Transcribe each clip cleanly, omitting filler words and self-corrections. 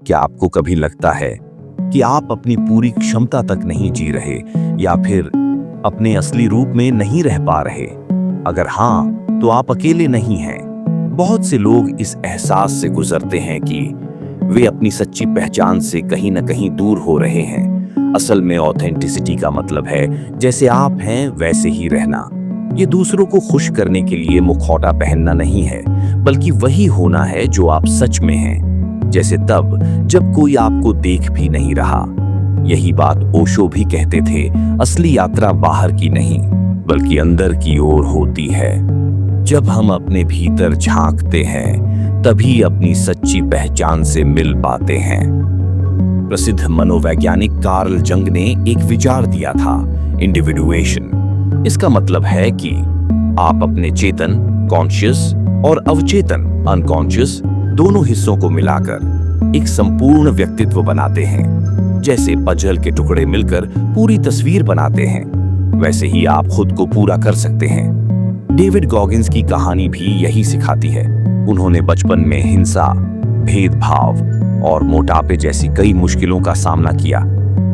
क्या आपको कभी लगता है कि आप अपनी पूरी क्षमता तक नहीं जी रहे या फिर अपने असली रूप में नहीं रह पा रहे? अगर हाँ, तो आप अकेले नहीं हैं। बहुत से लोग इस एहसास से गुजरते हैं कि वे अपनी सच्ची पहचान से कहीं ना कहीं दूर हो रहे हैं। असल में ऑथेंटिसिटी का मतलब है जैसे आप हैं वैसे ही रहना। ये दूसरों को खुश करने के लिए मुखौटा पहनना नहीं है, बल्कि वही होना है जो आप सच में हैं, जैसे तब जब कोई आपको देख भी नहीं रहा। यही बात ओशो भी कहते थे, असली यात्रा बाहर की नहीं बल्कि अंदर की ओर होती है। जब हम अपने भीतर झांकते हैं तभी अपनी सच्ची पहचान से मिल पाते हैं। प्रसिद्ध मनोवैज्ञानिक कार्ल जंग ने एक विचार दिया था, इंडिविडुएशन। इसका मतलब है कि आप अपने चेतन कॉन्शियस और अवचेतन अनकॉन्शियस दोनों हिस्सों को मिलाकर एक संपूर्ण व्यक्तित्व बनाते हैं। जैसे पजल के टुकड़े मिलकर पूरी तस्वीर बनाते हैं, वैसे ही आप खुद को पूरा कर सकते हैं। डेविड गॉगिंस की कहानी भी यही सिखाती है। उन्होंने बचपन में हिंसा, भेदभाव और मोटापे जैसी कई मुश्किलों का सामना किया,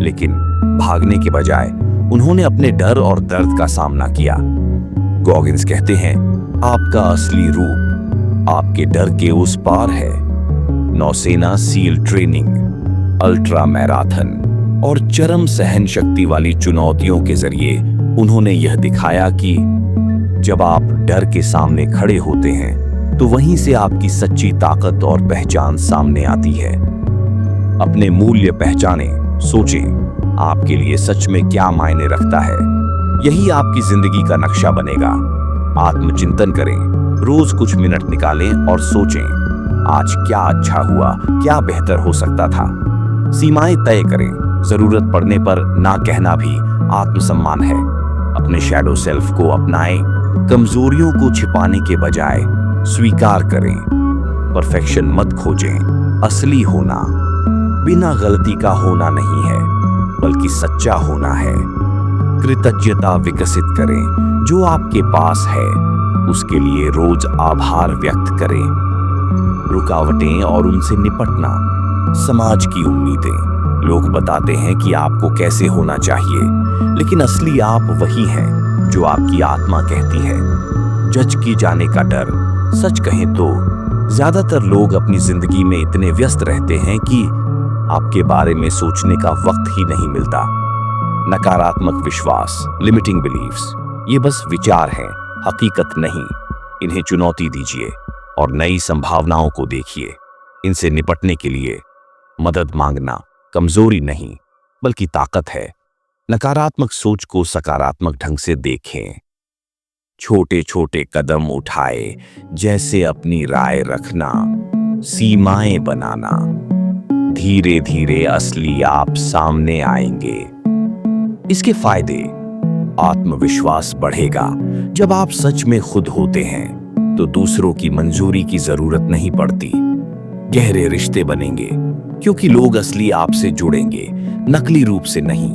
लेकिन भागने के बजाय उन्होंने अपने डर और दर्द का सामना किया। गॉगिंस कहते हैं, आपका असली रूप आपके डर के उस पार है। नौसेना सील ट्रेनिंग, अल्ट्रा मैराथन और चरम सहन शक्ति वाली चुनौतियों के जरिए उन्होंने यह दिखाया कि जब आप डर के सामने खड़े होते हैं तो वहीं से आपकी सच्ची ताकत और पहचान सामने आती है। अपने मूल्य पहचानें, सोचें आपके लिए सच में क्या मायने रखता है। यही आपकी जिंदगी का नक्शा बनेगा। आत्मचिंतन करें, रोज कुछ मिनट निकालें और सोचें, आज क्या अच्छा हुआ, क्या बेहतर हो सकता था। सीमाएं तय करें, जरूरत पड़ने पर ना कहना भी आत्मसम्मान है। अपने शैडो सेल्फ को अपनाएं, कमजोरियों को छिपाने के बजाय स्वीकार करें। परफेक्शन मत खोजें, असली होना बिना गलती का होना नहीं है बल्कि सच्चा होना है। कृतज्ञता विकसित करें, जो आपके पास है उसके लिए रोज आभार व्यक्त करें। रुकावटें और उनसे निपटना, समाज की उम्मीदें। लोग बताते हैं कि आपको कैसे होना चाहिए, लेकिन असली आप वही हैं जो आपकी आत्मा कहती है। जज की जाने का डर, सच कहें तो ज्यादातर लोग अपनी जिंदगी में इतने व्यस्त रहते हैं कि आपके बारे में सोचने का वक्त ही नहीं मिलता। नकारात्मक विश्वास, लिमिटिंग बिलीफ्स, ये बस विचार हैं, हकीकत नहीं। इन्हें चुनौती दीजिए और नई संभावनाओं को देखिए। इनसे निपटने के लिए मदद मांगना कमजोरी नहीं बल्कि ताकत है। नकारात्मक सोच को सकारात्मक ढंग से देखें। छोटे छोटे कदम उठाए, जैसे अपनी राय रखना, सीमाएं बनाना। धीरे धीरे असली आप सामने आएंगे। इसके फायदे, आत्मविश्वास बढ़ेगा। जब आप सच में खुद होते हैं तो दूसरों की मंजूरी की जरूरत नहीं पड़ती। गहरे रिश्ते बनेंगे क्योंकि लोग असली आप से जुड़ेंगे, नकली रूप से नहीं।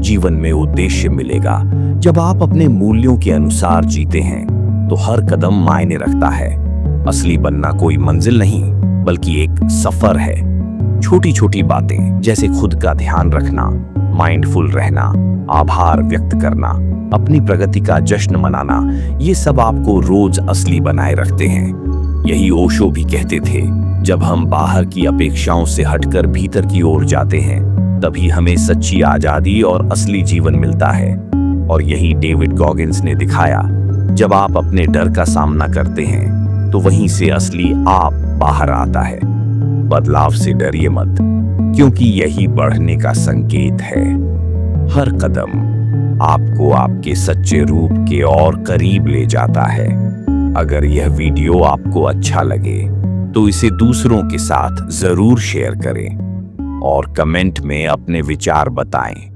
जीवन में उद्देश्य मिलेगा। जब आप अपने मूल्यों के अनुसार जीते हैं तो हर कदम मायने रखता है। असली बनना कोई मंजिल नहीं बल्कि एक सफर है। छोटी छोटी बातें जैसे खुद का ध्यान रखना, माइंडफुल रहना, आभार व्यक्त करना, अपनी प्रगति का जश्न मनाना, ये सब आपको रोज असली बनाए रखते हैं। यही ओशो भी कहते थे, जब हम बाहर की अपेक्षाओं से हटकर भीतर की ओर जाते हैं तभी हमें सच्ची आजादी और असली जीवन मिलता है। और यही डेविड गॉगिंस ने दिखाया, जब आप अपने डर का सामना करते हैं तो वहीं से असली आप बाहर आता है। बदलाव से डरिए मत, क्योंकि यही बढ़ने का संकेत है। हर कदम आपको आपके सच्चे रूप के और करीब ले जाता है। अगर यह वीडियो आपको अच्छा लगे तो इसे दूसरों के साथ जरूर शेयर करें और कमेंट में अपने विचार बताएं।